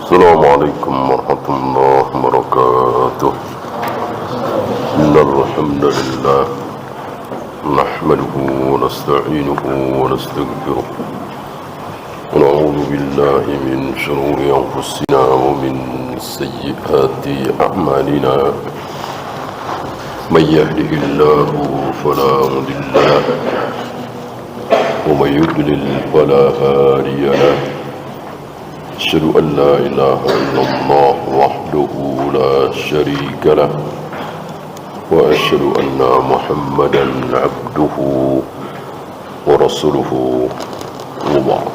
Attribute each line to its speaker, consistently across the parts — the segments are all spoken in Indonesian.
Speaker 1: السلام عليكم ورحمة الله وبركاته. إن الحمد لله نحمده ونستعينه ونستغفره ونعوذ بالله من شرور أنفسنا ومن سيئات أعمالنا. من يهده الله فلا مضل له ومن يضلل فلا هادي له. أشهد أن لا إله إلا الله وحده لا شريك له وأشهد أن محمدا عبده ورسوله وبعد.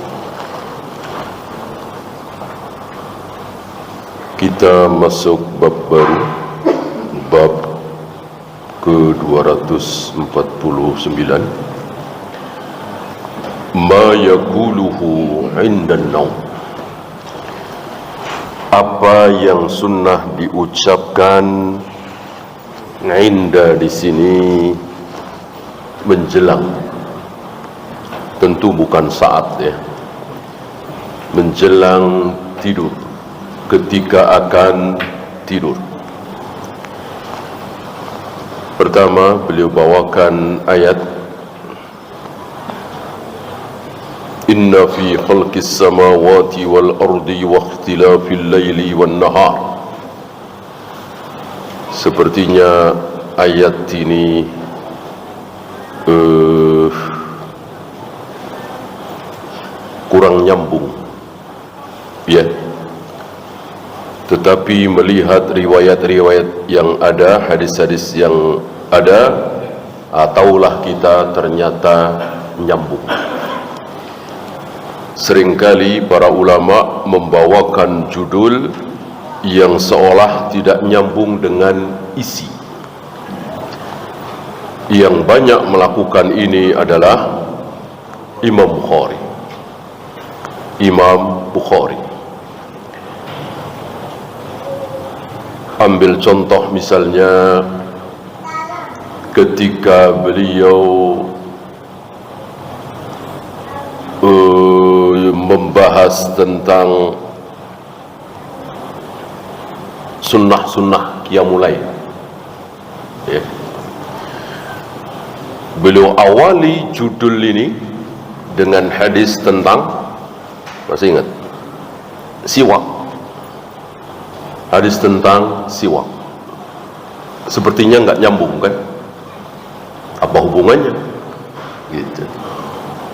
Speaker 1: Kita masuk bab baru, bab ke-249, ma yaquluhu 'indan naum. Apa yang sunnah diucapkan inda di sini menjelang, tentu bukan saat ya, menjelang tidur, ketika akan tidur. Pertama, beliau bawakan ayat Inna fi khalqis samawati wal ardi wa ikhtilafil laili wan nahar. Sepertinya ayat ini kurang nyambung ya. Tetapi melihat riwayat-riwayat yang ada, hadis-hadis yang ada, taulah kita ternyata nyambung. Seringkali para ulama membawakan judul yang seolah tidak nyambung dengan isi. Yang banyak melakukan ini adalah Imam Bukhari. Imam Bukhari. Ambil contoh misalnya ketika beliau membahas tentang sunnah-sunnah qiyamul lail ya. Beliau awali judul ini dengan hadis tentang, masih ingat, siwak. Hadis tentang siwak. Sepertinya nggak nyambung kan? Apa hubungannya? Gitu.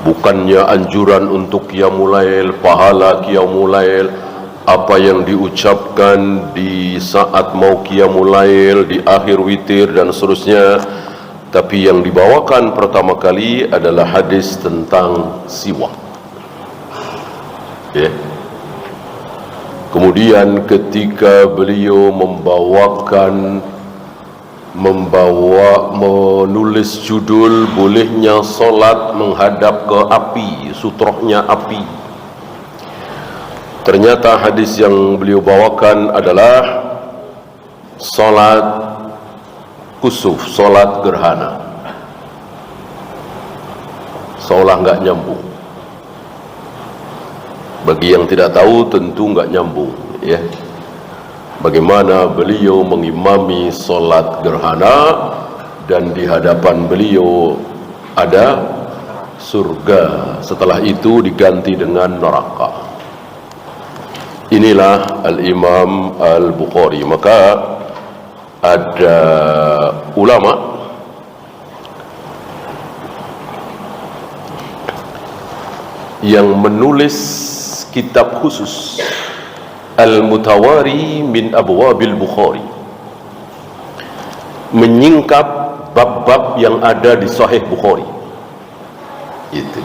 Speaker 1: Bukannya anjuran untuk qiyamul lail, pahala qiyamul lail, apa yang diucapkan di saat mau qiyamul lail, di akhir witir dan seterusnya. Tapi yang dibawakan pertama kali adalah hadis tentang siwak ya. Kemudian ketika beliau menulis judul bolehnya solat menghadap ke api, sutrohnya api, ternyata hadis yang beliau bawakan adalah solat kusuf, solat gerhana. Seolah nggak nyambung. Bagi yang tidak tahu tentu nggak nyambung ya. Bagaimana beliau mengimami solat gerhana dan di hadapan beliau ada surga, setelah itu diganti dengan neraka. Inilah Al-Imam Al-Bukhari. Maka ada ulama yang menulis kitab khusus Al-Mutawari min Abwabil Bukhari, menyingkap bab-bab yang ada di Sahih Bukhari. Itu.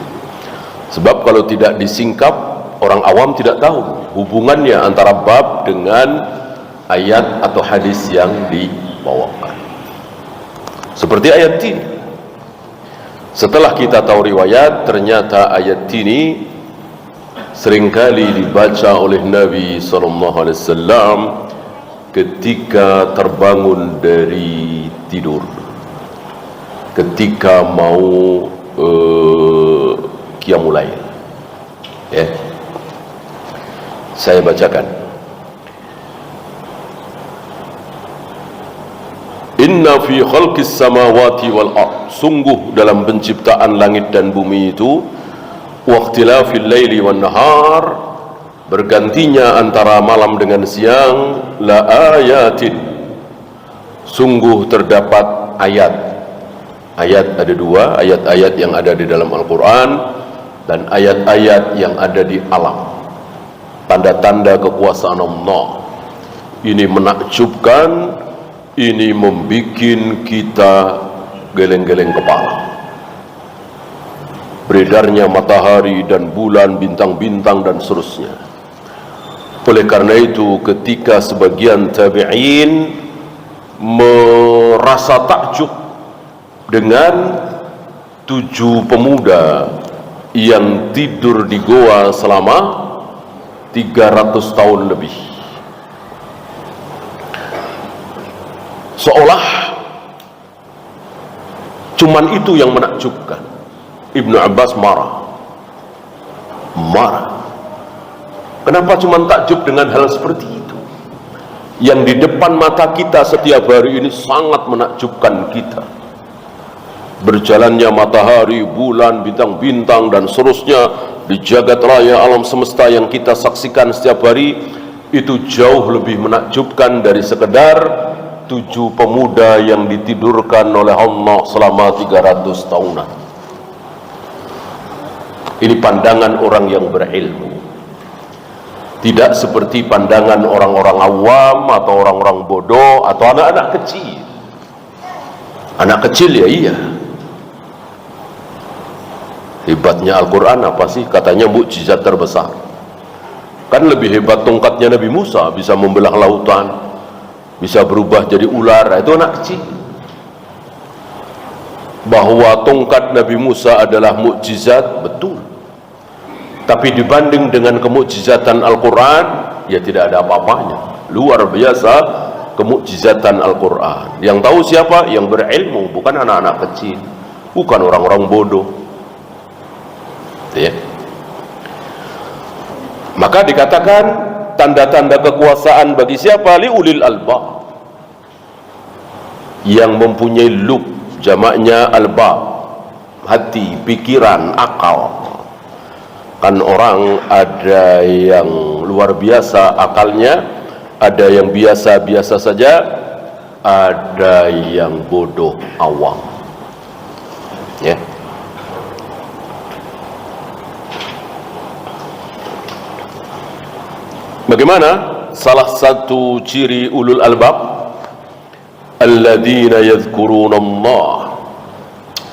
Speaker 1: Sebab kalau tidak disingkap, orang awam tidak tahu hubungannya antara bab dengan ayat atau hadis yang dibawakan. Seperti ayat ini. Setelah kita tahu riwayat, ternyata ayat ini seringkali dibaca oleh Nabi SAW ketika terbangun dari tidur, ketika mau qiyamul lail ya. Saya bacakan fi khalqis samawati wal ard, sungguh dalam penciptaan langit dan bumi itu, waqtilafil laili wan nahar, bergantinya antara malam dengan siang, la ayatin, sungguh terdapat ayat. Ayat ada dua, ayat-ayat yang ada di dalam Al-Quran dan ayat-ayat yang ada di alam, tanda-tanda kekuasaan Allah. Ini menakjubkan, ini membikin kita geleng-geleng kepala. Beredarnya matahari dan bulan, bintang-bintang dan seterusnya. Oleh karena itu, ketika sebagian tabi'in merasa takjub dengan 7 pemuda yang tidur di goa selama 300 tahun lebih, seolah cuman itu yang menakjubkan. Ibnu Abbas marah. Kenapa cuman takjub dengan hal seperti itu yang di depan mata kita setiap hari ini sangat menakjubkan kita? Berjalannya matahari, bulan, bintang-bintang dan seterusnya di jagat raya alam semesta yang kita saksikan setiap hari, itu jauh lebih menakjubkan dari sekedar 7 pemuda yang ditidurkan oleh Allah selama 300 tahunan. Ini pandangan orang yang berilmu, tidak seperti pandangan orang-orang awam atau orang-orang bodoh atau anak-anak kecil. Anak kecil ya iya, hebatnya Al-Quran apa sih? Katanya mukjizat terbesar. Kan lebih hebat tongkatnya Nabi Musa, bisa membelah lautan, bisa berubah jadi ular. Itu anak kecil. Bahwa tongkat Nabi Musa adalah mukjizat, betul. Tapi dibanding dengan kemukjizatan Al-Quran, ya tidak ada apa-apanya. Luar biasa kemukjizatan Al-Quran. Yang tahu siapa? Yang berilmu, bukan anak-anak kecil, bukan orang-orang bodoh. Ya. Maka dikatakan tanda-tanda kekuasaan bagi siapa? Li ulil albab, yang mempunyai lub, jamaknya albab, hati, pikiran, akal. Kan orang ada yang luar biasa akalnya, ada yang biasa-biasa saja, ada yang bodoh awam. Ya. Bagaimana salah satu ciri ulul albab? Alladzina yadhkuruna Allah,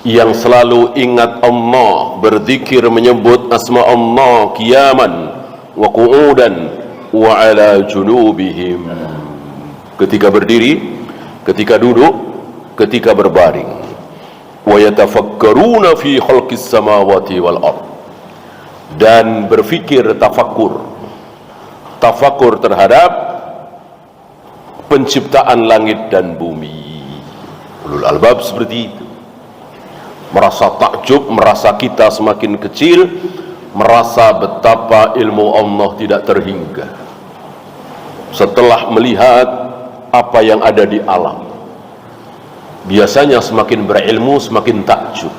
Speaker 1: yang selalu ingat Allah, berzikir menyebut asma Allah qiyaman wa qu'udan wa ala junubihim, ketika berdiri, ketika duduk, ketika berbaring. Wa yatafakkaruna fi khalqis samawati wal ard, dan berfikir tafakur terhadap penciptaan langit dan bumi. Ulul albab seperti itu, merasa takjub, merasa kita semakin kecil, merasa betapa ilmu Allah tidak terhingga setelah melihat apa yang ada di alam. Biasanya semakin berilmu semakin takjub.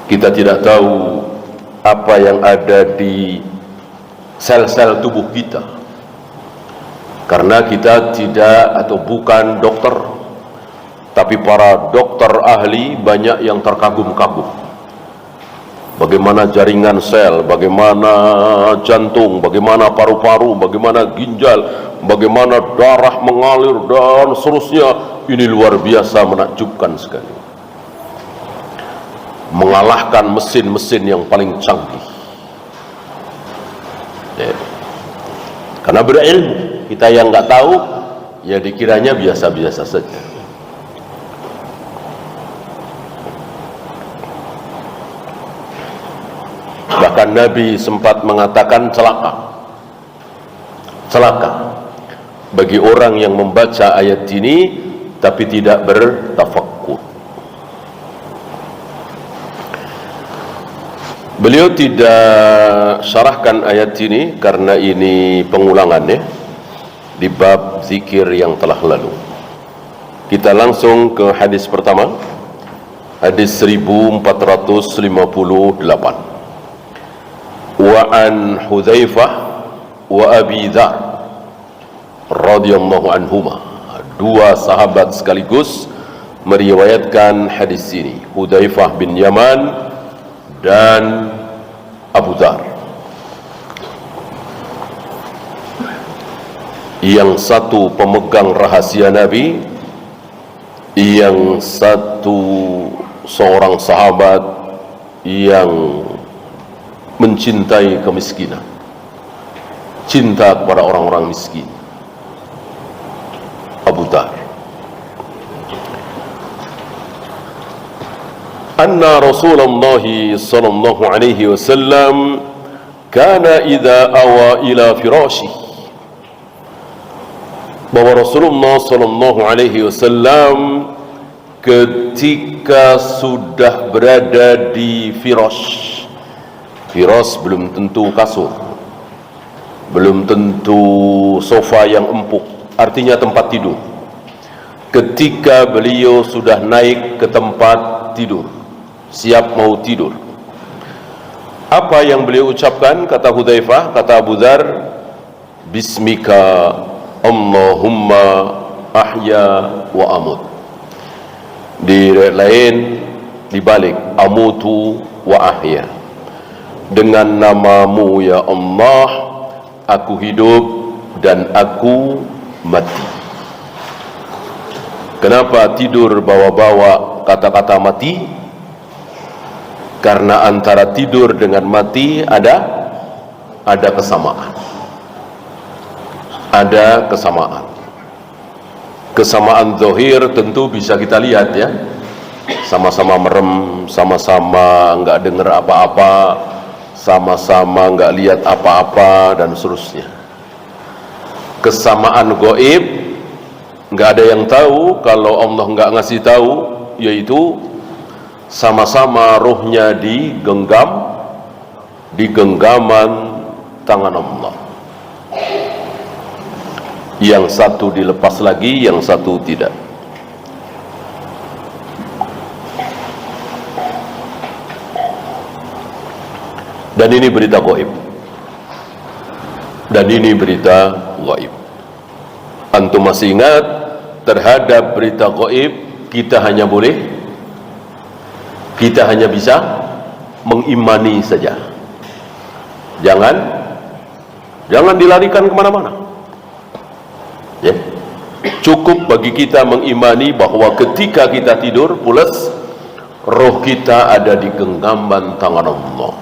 Speaker 1: Kita tidak tahu apa yang ada di sel-sel tubuh kita, karena kita tidak atau bukan dokter. Tapi para dokter ahli banyak yang terkagum-kagum. Bagaimana jaringan sel, bagaimana jantung, bagaimana paru-paru, bagaimana ginjal, bagaimana darah mengalir dan seterusnya. Ini luar biasa menakjubkan sekali. Mengalahkan mesin-mesin yang paling canggih. Ya. Karena berilmu, kita yang nggak tahu, ya dikiranya biasa-biasa saja. Bahkan Nabi sempat mengatakan celaka bagi orang yang membaca ayat ini tapi tidak bertafakkur. Beliau tidak syarahkan ayat ini karena ini pengulangannya. di bab zikir yang telah lalu. Kita langsung ke hadis pertama, hadis 1458. Wa an Hudzaifah wa Abi Dzar radhiyallahu anhuma, dua sahabat sekaligus meriwayatkan hadis ini, Hudzaifah bin Yaman dan Abu Dzar. Yang satu pemegang rahasia Nabi, yang satu seorang sahabat yang mencintai kemiskinan, cinta kepada orang-orang miskin, Abu Dzar. Anna Rasulullah sallallahu alaihi wasallam kana idza awa ila firashih, bahwa Rasulullah sallallahu alaihi wasallam ketika sudah berada di firash. Firash belum tentu kasur, belum tentu sofa yang empuk, artinya tempat tidur. Ketika beliau sudah naik ke tempat tidur, siap mau tidur, apa yang beliau ucapkan? Kata Hudzaifah, kata Abu Dzar, Bismika Allahumma ahya wa amut. Di lain dibalik, amutu wa ahya, dengan namamu ya Allah aku hidup dan aku mati. Kenapa tidur bawa-bawa kata-kata mati? Karena antara tidur dengan mati ada kesamaan. Ada kesamaan. Kesamaan zahir tentu bisa kita lihat ya. Sama-sama merem, sama-sama enggak dengar apa-apa, sama-sama enggak lihat apa-apa, dan seterusnya. Kesamaan gaib, enggak ada yang tahu kalau Allah enggak ngasih tahu, yaitu sama-sama ruhnya di genggaman tangan Allah. Yang satu dilepas lagi, yang satu tidak. Dan ini berita gaib. Dan ini berita gaib. Antum masih ingat, terhadap berita gaib kita hanya bisa mengimani saja. Jangan dilarikan kemana-mana. Ya. Cukup bagi kita mengimani bahwa ketika kita tidur pulas, roh kita ada di genggaman tangan Allah.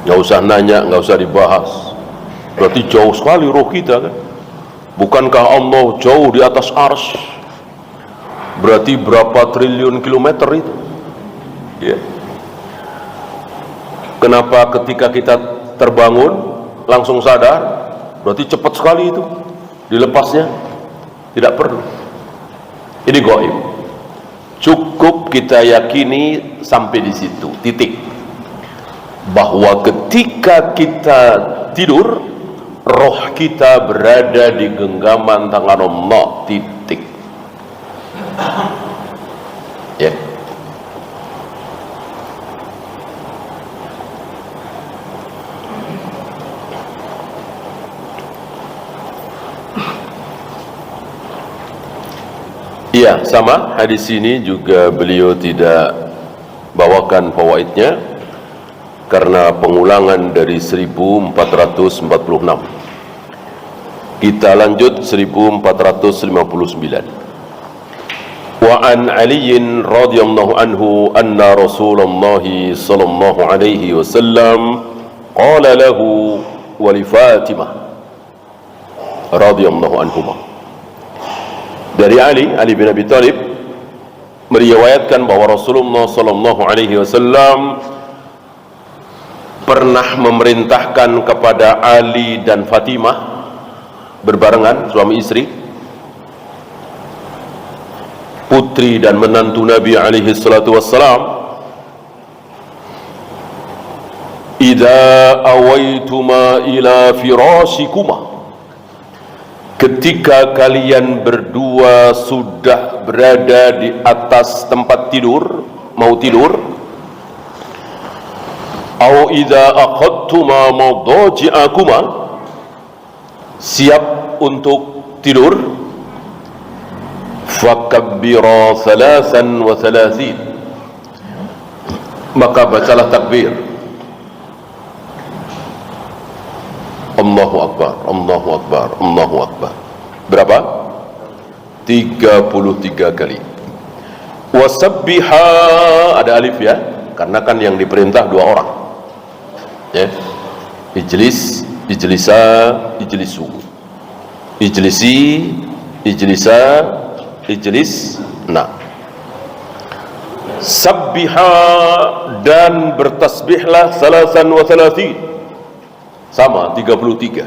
Speaker 1: Nggak usah nanya, nggak usah dibahas. Berarti jauh sekali roh kita kan? Bukankah Allah jauh di atas arsy? Berarti berapa triliun kilometer itu? Ya. Kenapa ketika kita terbangun langsung sadar? Berarti cepat sekali itu dilepasnya. Tidak perlu. Ini gaib. Cukup kita yakini sampai di situ, titik. Bahwa ketika kita tidur, roh kita berada di genggaman tangan Allah, titik. Ya. Iya, sama hadis ini juga beliau tidak bawakan fawaidnya karena pengulangan dari 1446. Kita lanjut 1459. Wa an Ali radhiyallahu anhu anna Rasulullah sallallahu alaihi wasallam qala lahu wa li Fatimah radhiyallahu anhuma. Dari Ali bin Abi Thalib meriwayatkan bahwa Rasulullah sallallahu alaihi wasallam pernah memerintahkan kepada Ali dan Fatimah berbarengan, suami istri, putri dan menantu Nabi alaihi salatu wassalam, idza awaituma ila firashikuma, ketika kalian berdua sudah berada di atas tempat tidur, mau tidur, au idza aqadtuma madaji'akuma, siap untuk tidur, fakabbira 33, maka bacalah takbir, Allahu Akbar, Allahu Akbar, Allahu Akbar. Berapa? 33 kali. Wasabbiha, ada alif ya, karena kan yang diperintah 2 orang. Ya. Ijlis, ijlisa, ijlisu. Ijlisi, ijlisa, ijlis. Nah. Sabbiha, dan bertasbihlah 33. Sama 33.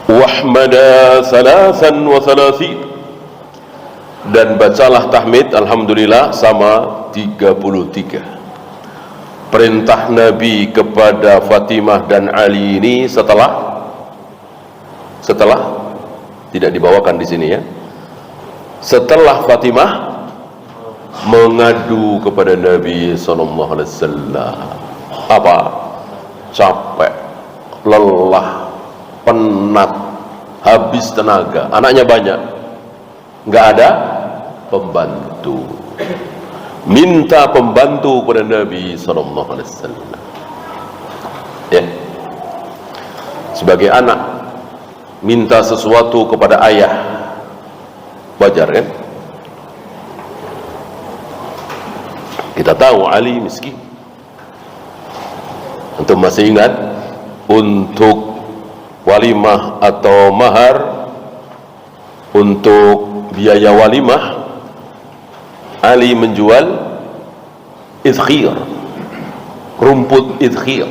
Speaker 1: Wahmada 33, dan bacalah tahmid alhamdulillah sama 33. Perintah Nabi kepada Fatimah dan Ali ini setelah tidak dibawakan di sini ya. Setelah Fatimah mengadu kepada Nabi sallallahu alaihi wasallam, apa? Capek, lelah, penat, habis tenaga, anaknya banyak, nggak ada pembantu, minta pembantu kepada Nabi sallallahu alaihi wasallam. Ya, sebagai anak minta sesuatu kepada ayah wajar kan? Kita tahu Ali miskin. Antum masih ingat, untuk walimah atau mahar, untuk biaya walimah, Ali menjual idkhir, rumput idkhir,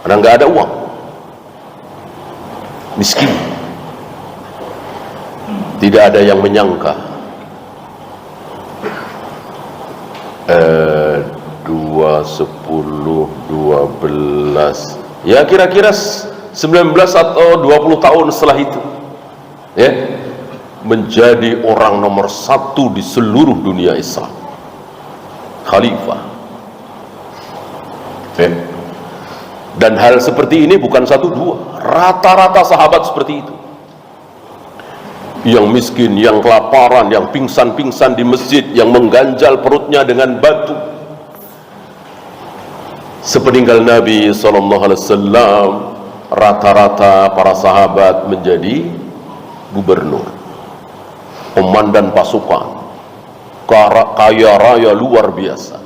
Speaker 1: karena nggak ada uang, miskin. Tidak ada yang menyangka 2, 10, 12, ya kira-kira 19 atau 20 tahun setelah itu, ya, menjadi orang nomor 1 di seluruh dunia Islam, khalifah. Ya. Dan hal seperti ini bukan 1-2, rata-rata sahabat seperti itu. Yang miskin, yang kelaparan, yang pingsan-pingsan di masjid, yang mengganjal perutnya dengan batu. Sepeninggal Nabi SAW, rata-rata para sahabat menjadi gubernur, komandan pasukan, kaya raya luar biasa.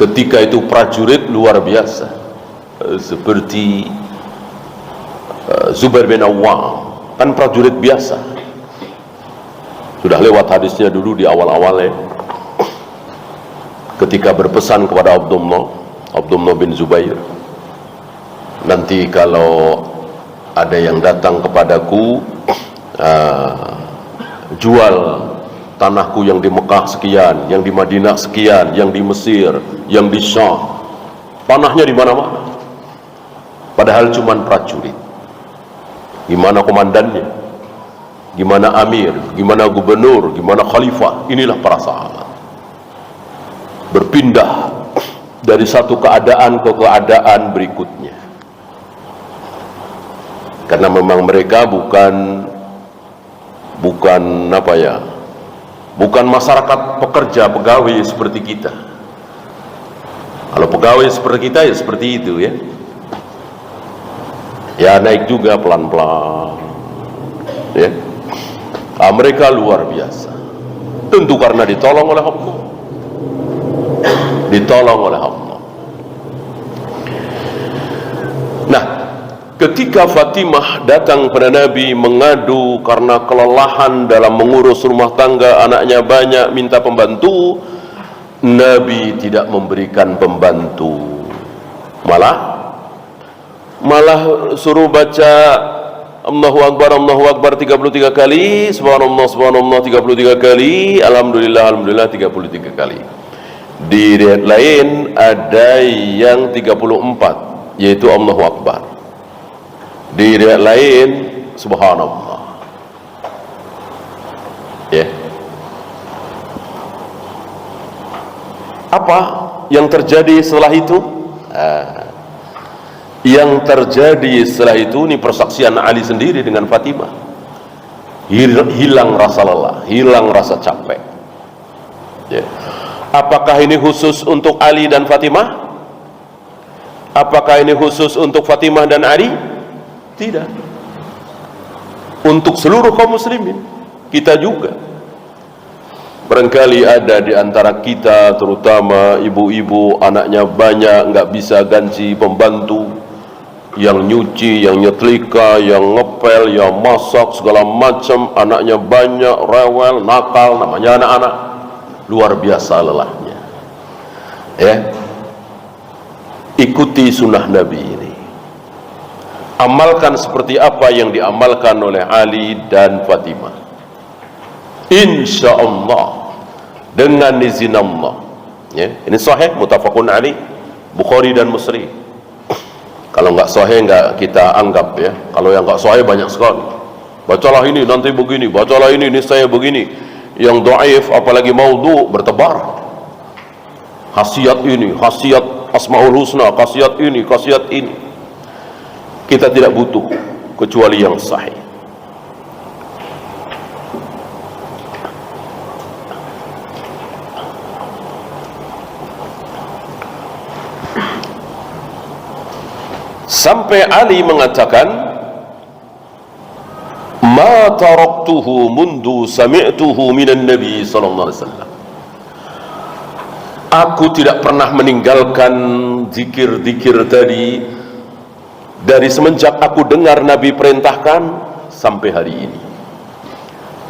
Speaker 1: Ketika itu prajurit luar biasa, seperti Zubair bin Awwam, kan prajurit biasa. Sudah lewat hadisnya dulu di awal-awalnya, ketika berpesan kepada Abdullah bin Zubair, nanti kalau ada yang datang kepadaku, jual tanahku yang di Mekah sekian, yang di Madinah sekian, yang di Mesir, yang di Syam, tanahnya di mana-mana. Padahal cuman prajurit. Gimana komandannya, gimana amir, gimana gubernur, gimana khalifah? Inilah para sahabat berpindah dari satu keadaan ke keadaan berikutnya, karena memang mereka bukan apa ya, bukan masyarakat pekerja pegawai seperti kita. Kalau pegawai seperti kita ya seperti itu ya. Ya naik juga pelan-pelan ya. Mereka luar biasa, tentu karena ditolong oleh Allah, ditolong oleh Allah. Nah, ketika Fatimah datang pada Nabi mengadu karena kelelahan dalam mengurus rumah tangga, anaknya banyak, minta pembantu, Nabi tidak memberikan pembantu, malah suruh baca Allahu Akbar 33 kali, subhanallah 33 kali, alhamdulillah 33 kali. Di riwayat lain ada yang 34, yaitu Allahu Akbar. Di riwayat lain Subhanallah. Ya. Apa yang terjadi setelah itu? Yang terjadi setelah itu, ini persaksian Ali sendiri dengan Fatimah. Hilang rasa lelah, hilang rasa capek. Ya. Apakah ini khusus untuk Ali dan Fatimah? Apakah ini khusus untuk Fatimah dan Ali? Tidak. Untuk seluruh kaum muslimin, kita juga. Barangkali ada di antara kita, terutama ibu-ibu, anaknya banyak, nggak bisa gaji pembantu, yang nyuci, yang nyetrika, yang ngepel, yang masak, segala macam, anaknya banyak, rewel, nakal, namanya anak-anak. Luar biasa lelahnya. Ya. Ikuti sunnah Nabi ini. Amalkan seperti apa yang diamalkan oleh Ali dan Fatimah. Insya Allah, dengan izin Allah. Ya, ini sahih, muttafaqun alaih, Bukhari dan Muslim. Kalau nggak sahih nggak kita anggap ya. Kalau yang nggak sahih banyak sekali. Bacalah ini nanti begini, bacalah ini saya begini. Yang dhaif apalagi maudhu bertebar. Khasiat ini, khasiat Asmaul Husna, khasiat ini, khasiat ini. Kita tidak butuh kecuali yang sahih. Sampai Ali mengatakan, ma taraktuhu mundu sami'tuhu minan Nabi sallallahu alaihi wasallam. Aku tidak pernah meninggalkan zikir-zikir tadi dari semenjak aku dengar Nabi perintahkan sampai hari ini.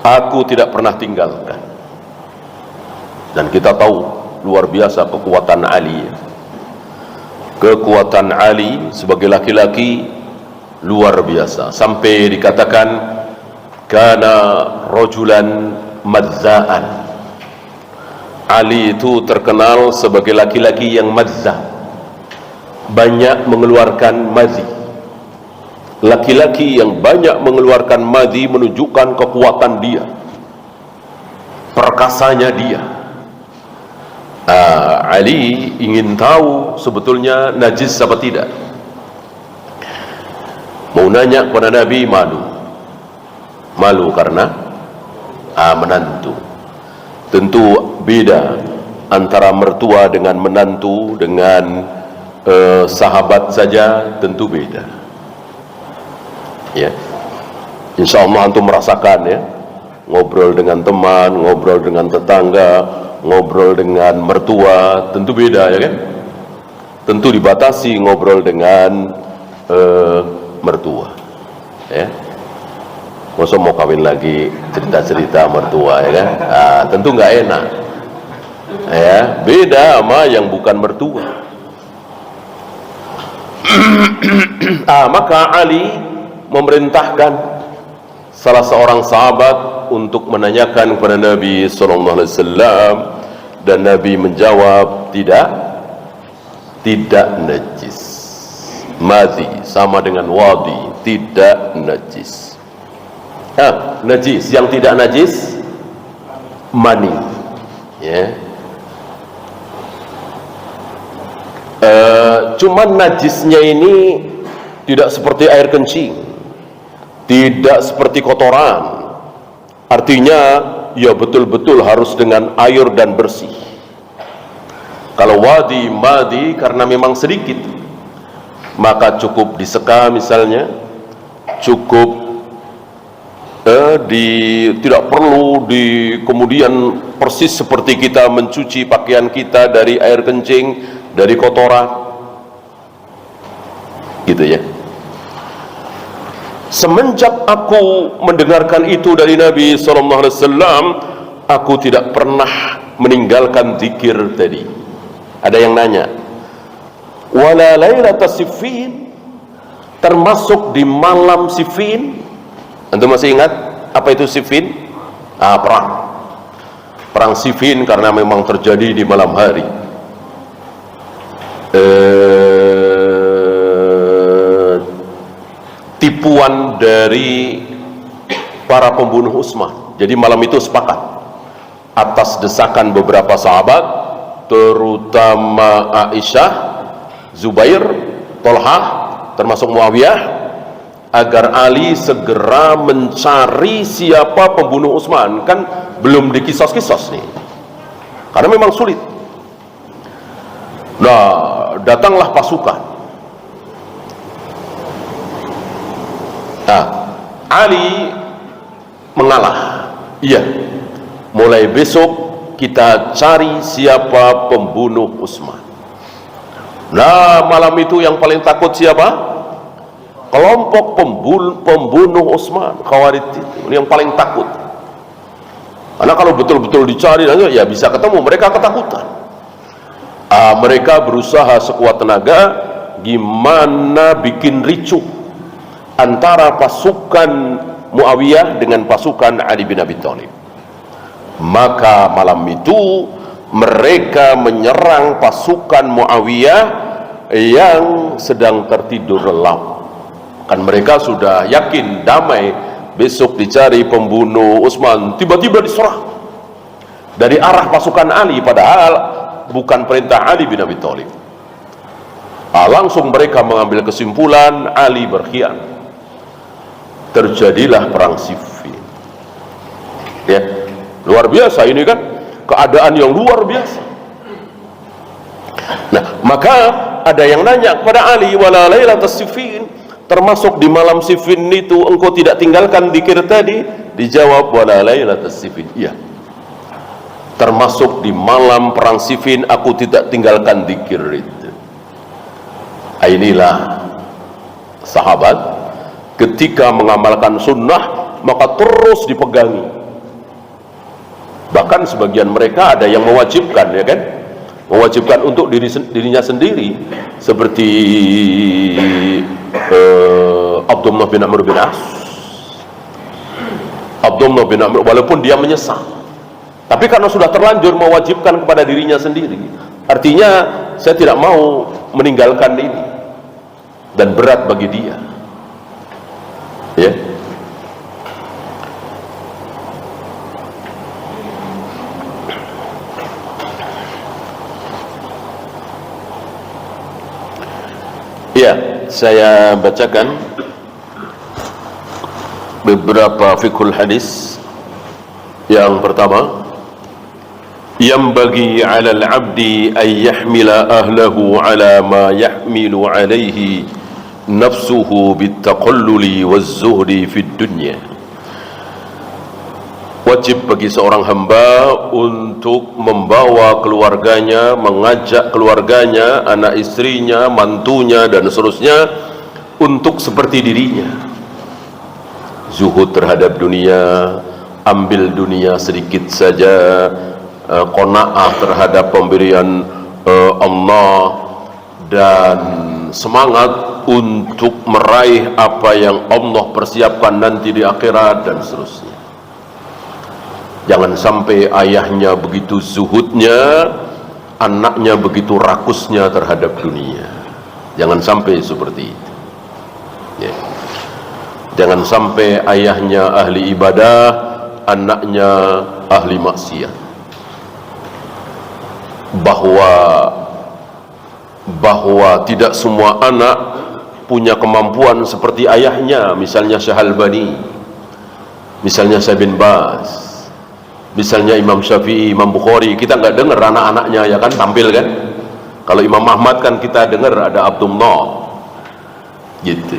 Speaker 1: Aku tidak pernah tinggalkan. Dan kita tahu luar biasa kekuatan Ali. Kekuatan Ali sebagai laki-laki luar biasa, sampai dikatakan kana rajulan madzaan. Ali itu terkenal sebagai laki-laki yang madzah, banyak mengeluarkan madhi. Laki-laki yang banyak mengeluarkan madhi menunjukkan kekuatan dia, perkasanya dia. Ali ingin tahu sebetulnya najis apa tidak. Mau nanya kepada Nabi, malu karena menantu. Tentu beda antara mertua dengan menantu, dengan sahabat saja tentu beda. Ya, insya Allah antum merasakan ya, ngobrol dengan teman, ngobrol dengan tetangga, ngobrol dengan mertua tentu beda ya kan. Tentu dibatasi ngobrol dengan mertua ya. Masa mau kawin lagi cerita-cerita mertua ya kan, tentu nggak enak ya. Beda sama yang bukan mertua. Maka Ali memerintahkan salah seorang sahabat untuk menanyakan kepada Nabi SAW, dan Nabi menjawab tidak najis. Madhi sama dengan wadi, tidak najis. Najis, yang tidak najis mani ya. Cuman najisnya ini tidak seperti air kencing, tidak seperti kotoran. Artinya ya betul-betul harus dengan air dan bersih. Kalau wadi, madhi karena memang sedikit, maka cukup diseka misalnya, cukup tidak perlu kemudian persis seperti kita mencuci pakaian kita dari air kencing, dari kotoran gitu ya. Semenjak aku mendengarkan itu dari Nabi SAW, aku tidak pernah meninggalkan zikir tadi. Ada yang nanya, wala lailata Siffin, termasuk di malam Siffin. Antum masih ingat apa itu Siffin? Perang Siffin karena memang terjadi di malam hari. tipuan dari para pembunuh Utsman. Jadi malam itu sepakat atas desakan beberapa sahabat, terutama Aisyah, Zubair, Tolhah, termasuk Muawiyah, agar Ali segera mencari siapa pembunuh Utsman. Kan belum dikisos-kisos nih, karena memang sulit. Nah, datanglah pasukan. Nah, Ali mengalah. Iya, mulai besok kita cari siapa pembunuh Utsman. Nah, malam itu yang paling takut siapa? Kelompok pembunuh Utsman, Khawarij itu yang paling takut. Karena kalau betul-betul dicari, ya bisa ketemu. Mereka ketakutan. Mereka berusaha sekuat tenaga gimana bikin ricuh antara pasukan Muawiyah dengan pasukan Ali bin Abi Thalib. Maka malam itu mereka menyerang pasukan Muawiyah yang sedang tertidur lelap. Kan mereka sudah yakin damai, besok dicari pembunuh Utsman, tiba-tiba diserang dari arah pasukan Ali, padahal bukan perintah Ali bin Abi Thalib. Langsung mereka mengambil kesimpulan Ali berkhianat. Terjadilah perang Siffin. Ya, luar biasa ini kan, keadaan yang luar biasa. Nah, maka ada yang nanya kepada Ali, wala lailatas Siffin, termasuk di malam Siffin itu engkau tidak tinggalkan zikir tadi? Dijawab, wala lailatas Siffin. Iya, termasuk di malam perang Siffin aku tidak tinggalkan zikir itu. Inilah sahabat, ketika mengamalkan sunnah maka terus dipegangi. Bahkan sebagian mereka ada yang mewajibkan, ya kan, mewajibkan untuk dirinya sendiri, seperti Abdullah bin Amr bin As. Abdullah bin Amr, walaupun dia menyesal, tapi karena sudah terlanjur mewajibkan kepada dirinya sendiri, artinya saya tidak mau meninggalkan ini, dan berat bagi dia, ya. Ya, saya bacakan beberapa fiqhul hadis. Yang pertama, yang bagi 'ala al-'abdi an yahmila ahlahu 'ala ma yahmilu 'alaihi nafsuhu bit-taqalluli waz-zuhdi fid dunya. Wajib bagi seorang hamba untuk membawa keluarganya, mengajak keluarganya, anak istrinya, mantunya, dan seterusnya untuk seperti dirinya. Zuhud terhadap dunia, ambil dunia sedikit saja, qanaah terhadap pemberian Allah, dan semangat untuk meraih apa yang Allah persiapkan nanti di akhirat, dan seterusnya. Jangan sampai ayahnya begitu zuhudnya, anaknya begitu rakusnya terhadap dunia. Jangan sampai seperti itu, ya. Jangan sampai ayahnya ahli ibadah, anaknya ahli maksiat. Bahwa tidak semua anak punya kemampuan seperti ayahnya. Misalnya Syahalbani, misalnya Syekh bin Baz, misalnya Imam Syafi'i, Imam Bukhari. Kita nggak dengar anak-anaknya, ya kan, tampil kan. Kalau Imam Ahmad kan kita dengar ada Abdullah, gitu.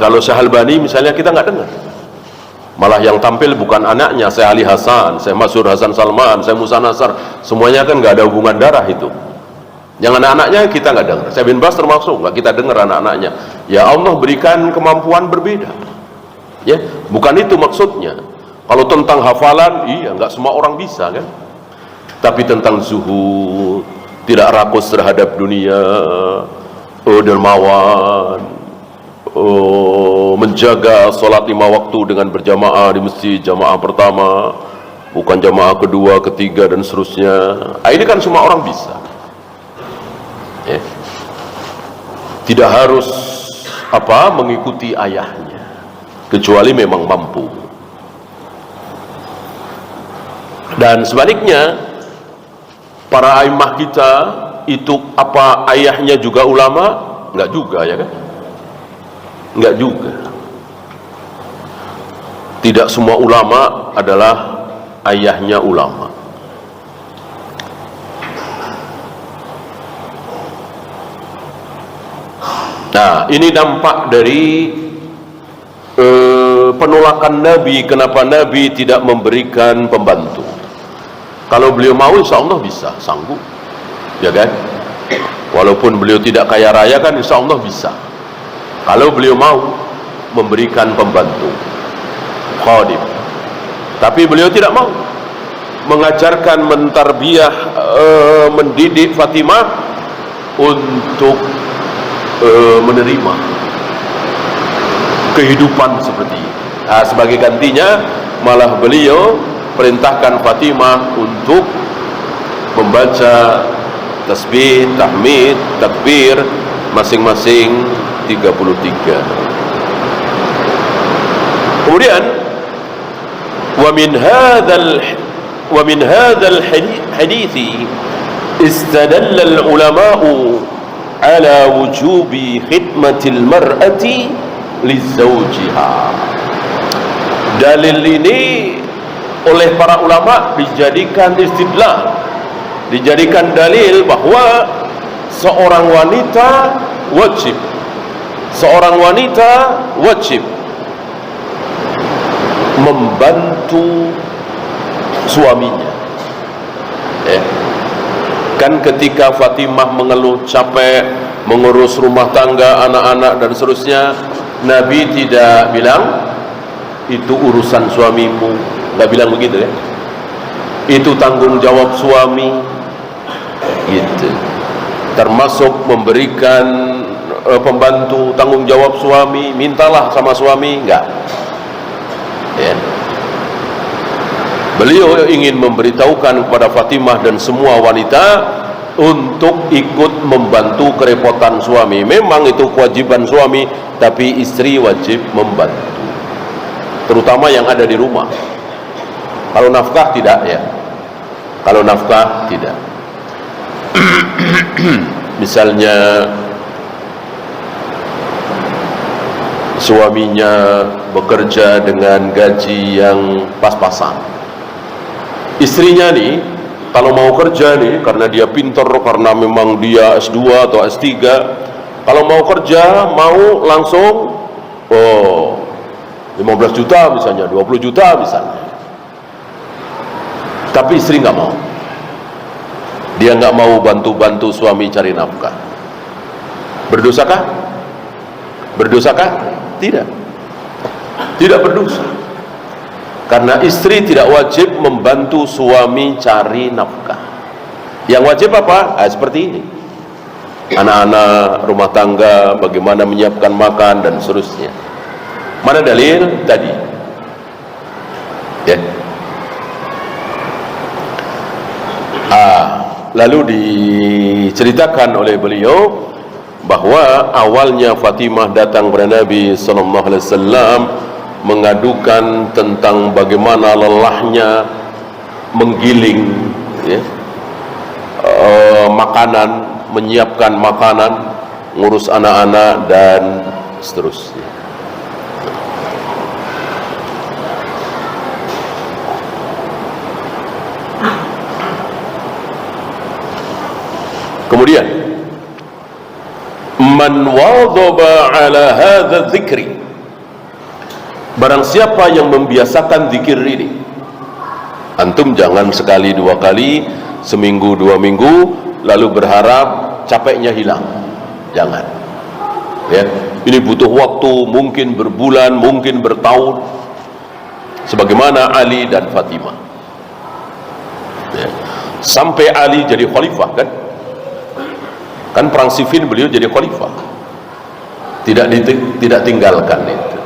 Speaker 1: Kalau Syahalbani misalnya kita nggak dengar. Malah yang tampil bukan anaknya, Syekh Ali Hasan, Syekh Masyhur Hasan Salman, Syekh Musa Nasar. Semuanya kan nggak ada hubungan darah itu. Yang anak-anaknya kita nggak dengar. Syekh bin Baz termasuk nggak kita dengar anak-anaknya. Ya Allah berikan kemampuan berbeda. Ya, bukan itu maksudnya. Kalau tentang hafalan, iya, nggak semua orang bisa kan. Tapi tentang zuhud, tidak rakus terhadap dunia, dermawan, menjaga sholat 5 waktu dengan berjamaah di masjid, jamaah pertama, bukan jamaah kedua, ketiga, dan seterusnya. Ini kan semua orang bisa, ya. Tidak harus mengikuti ayahnya, kecuali memang mampu. Dan sebaliknya, para aimah kita itu ayahnya juga ulama? Enggak juga, ya kan? Enggak juga. Tidak semua ulama adalah ayahnya ulama. Nah, ini dampak dari penolakan Nabi. Kenapa Nabi tidak memberikan pembantu? Kalau beliau mau, insya Allah bisa, sanggup, ya kan? Walaupun beliau tidak kaya raya kan, insya Allah bisa. Kalau beliau mau memberikan pembantu, khadim. Tapi beliau tidak mau mengajarkan, mentarbiyah, mendidik Fatimah untuk menerima kehidupan seperti ini. Nah, sebagai gantinya malah beliau perintahkan Fatimah untuk membaca tasbih, tahmid, takbir masing-masing 33. Kemudian wa min hadzal hadithi istadalla al-ulama'u ala wujubi khidmatil mar'ati lizawjiha. Dalil ini oleh para ulama dijadikan istidlal, dijadikan dalil bahwa seorang wanita wajib membantu suaminya. Kan ketika Fatimah mengeluh capek mengurus rumah tangga, anak-anak dan seterusnya, Nabi tidak bilang itu urusan suamimu, nggak bilang begitu ya. Itu tanggung jawab suami, gitu. Termasuk memberikan pembantu, tanggung jawab suami, mintalah sama suami, enggak. Ya. Beliau ingin memberitahukan kepada Fatimah dan semua wanita untuk ikut membantu kerepotan suami. Memang itu kewajiban suami, tapi istri wajib membantu, terutama yang ada di rumah. Kalau nafkah tidak, ya. Kalau nafkah tidak. Misalnya suaminya bekerja dengan gaji yang pas-pasan, istrinya nih kalau mau kerja nih, karena dia pintar, karena memang dia S2 atau S3, kalau mau kerja, mau langsung 15 juta misalnya, 20 juta misalnya. Tapi istri nggak mau. Dia nggak mau bantu-bantu suami cari nafkah. Berdosakah? Berdosakah? Tidak. Tidak berdosa. Karena istri tidak wajib membantu suami cari nafkah. Yang wajib apa? Seperti ini. Anak-anak, rumah tangga, bagaimana menyiapkan makan dan seterusnya. Mana dalil tadi? Ya. Lalu diceritakan oleh beliau bahwa awalnya Fatimah datang kepada Nabi SAW mengadukan tentang bagaimana lelahnya menggiling, ya, makanan, menyiapkan makanan, ngurus anak-anak dan seterusnya. Kemudian man wadhaba ala hadha dzikri, barang siapa yang membiasakan zikir ini. Antum jangan sekali dua kali, seminggu dua minggu lalu berharap capeknya hilang. Jangan, ya. Ini butuh waktu, mungkin berbulan, mungkin bertahun, sebagaimana Ali dan Fatimah, ya. Sampai Ali jadi khalifah, kan perang Siffin beliau jadi khalifah, tidak tinggalkan itu.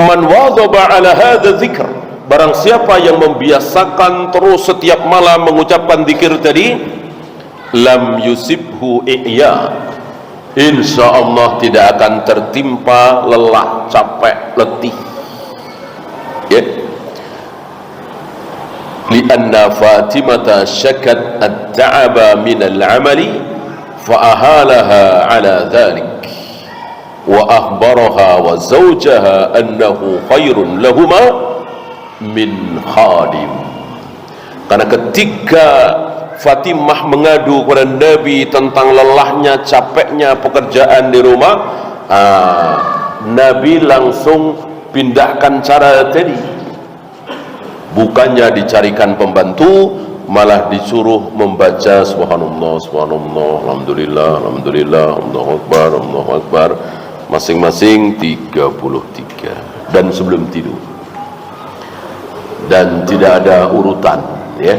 Speaker 1: Man wadhaba ala hadza dzikr, barang siapa yang membiasakan terus setiap malam mengucapkan zikir tadi, lam yusibhu i'ya, insya Allah tidak akan tertimpa lelah, capek, letih. Ya. Lianna Fatimata syakat at-ta'aba min al-amali fa'ahalaha ala dhalik wa akhbaraha wa zawjaha annahu khairun lahuma min khadim. Karena ketika Fatimah mengadu kepada Nabi tentang lelahnya, capeknya pekerjaan di rumah, Nabi langsung pindahkan cara tadi, bukannya dicarikan pembantu, malah disuruh membaca subhanallah, subhanallah, alhamdulillah, alhamdulillah, Allahu akbar, Allahu akbar, masing-masing 33, dan sebelum tidur. Dan tidak ada urutan, ya,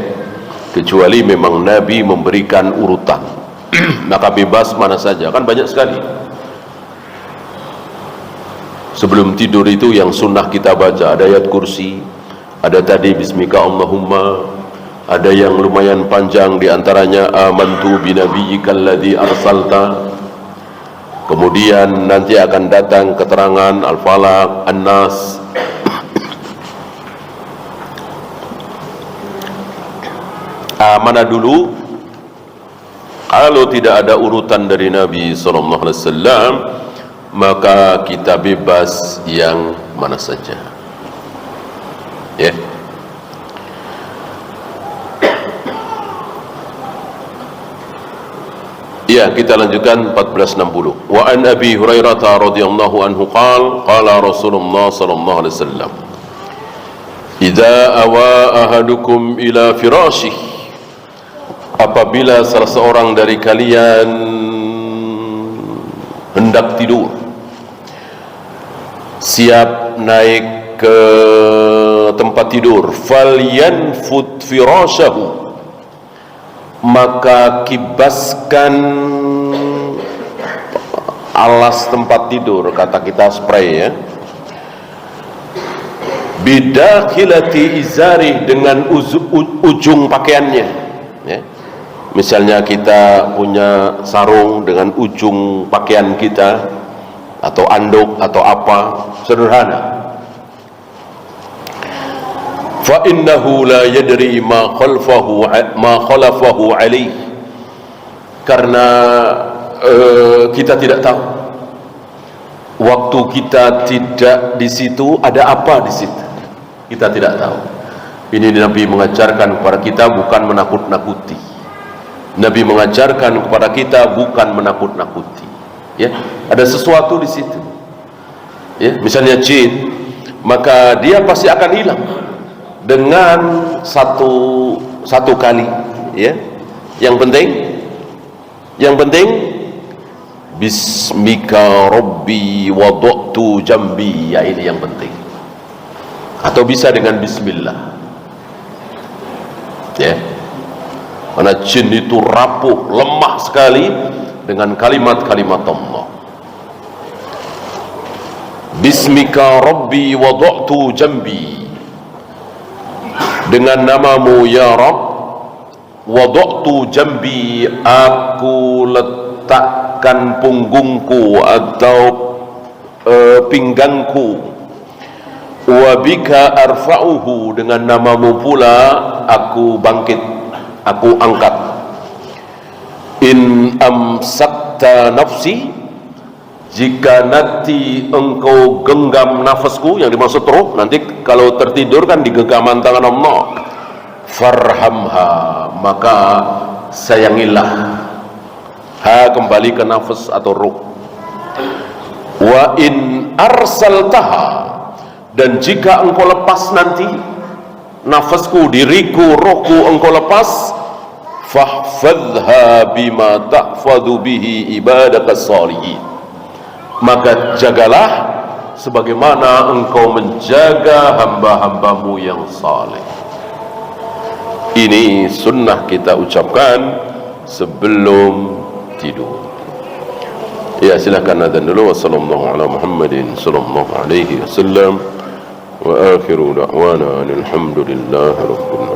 Speaker 1: kecuali memang Nabi memberikan urutan. Maka bebas mana saja, kan banyak sekali. Sebelum tidur itu yang sunnah kita baca, ada ayat kursi, ada tadi bismika Allahumma, ada yang lumayan panjang, diantaranya amantu binabiyyika alladhi arsalta. Kemudian nanti akan datang keterangan Al-Falaq, An-Nas. Mana dulu? Kalau tidak ada urutan dari Nabi SAW, maka kita bebas yang mana saja. Ya. Ya, kita lanjutkan 1460. Wa an Abi Hurairah radhiyallahu anhu qala Rasulullah sallallahu alaihi wasallam, idza awa ahadukum ila firashihi, apabila salah seorang dari kalian hendak tidur, siap naik ke tempat tidur, falyanfud firashahu, maka kibaskan alas tempat tidur, kata kita spray, ya, bidakhilati izari, dengan ujung pakaiannya, ya. Misalnya kita punya sarung dengan ujung pakaian kita, atau anduk atau apa, sederhana. Fa innahu la yadri ma khalafahu alaih, karena kita tidak tahu waktu kita tidak di situ ada apa di situ, kita tidak tahu. Ini Nabi mengajarkan kepada kita, bukan menakut-nakuti. Nabi mengajarkan kepada kita bukan menakut-nakuti, ya. Ada sesuatu di situ, ya. Misalnya jin, maka dia pasti akan hilang dengan satu kali, ya. Yang penting bismika rabbi wada'tu jambi, ya, ini yang penting. Atau bisa dengan bismillah, ya. Karena jin itu rapuh, lemah sekali dengan kalimat-kalimat Allah. Bismika rabbi wada'tu jambi, dengan namamu ya Rabb, wada'tu jambi, aku letakkan punggungku atau pinggangku, wabika arfa'uhu, dengan namamu pula aku bangkit, aku angkat. In amsakta nafsi, jika nanti engkau genggam nafasku, yang dimaksud roh, nanti kalau tertidur kan digenggaman tangan Allah, farhamha, maka sayangilah, ha kembali ke nafas atau roh. Wa in arsaltaha, dan jika engkau lepas nanti nafasku, diriku, rohku engkau lepas, fahfadha bima tahfadhu bihi ibadakas salihin, maka jagalah sebagaimana engkau menjaga hamba-hambamu yang saleh. Ini sunnah kita ucapkan sebelum tidur. Ya, silakan adzan dulu. Wassallallahu ala Muhammadin sallallahu alaihi wasallam. Wa akhiru da'wana alhamdulillahi rabbil alamin.